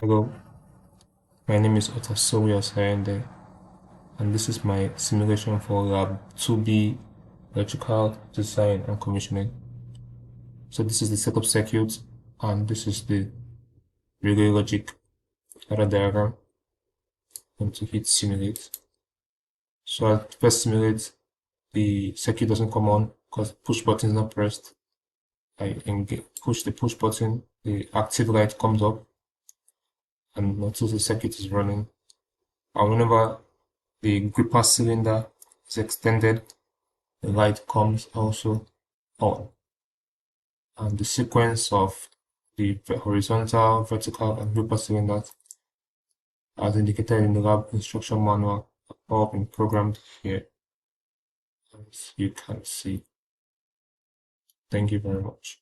Hello, my name is Otasoya Sayende, and this is my simulation for Lab 2B Electrical Design and Commissioning. So this is the setup circuit, and this is the relay logic ladder diagram. I'm going to hit simulate. So I'll first simulate, the circuit doesn't come on because push button is not pressed. I push the push button, the active light comes up, and notice the circuit is running. And whenever the gripper cylinder is extended, the light comes also on. And the sequence of the horizontal, vertical, and gripper cylinders, as indicated in the lab instruction manual, have all been programmed here, as you can see. Thank you very much.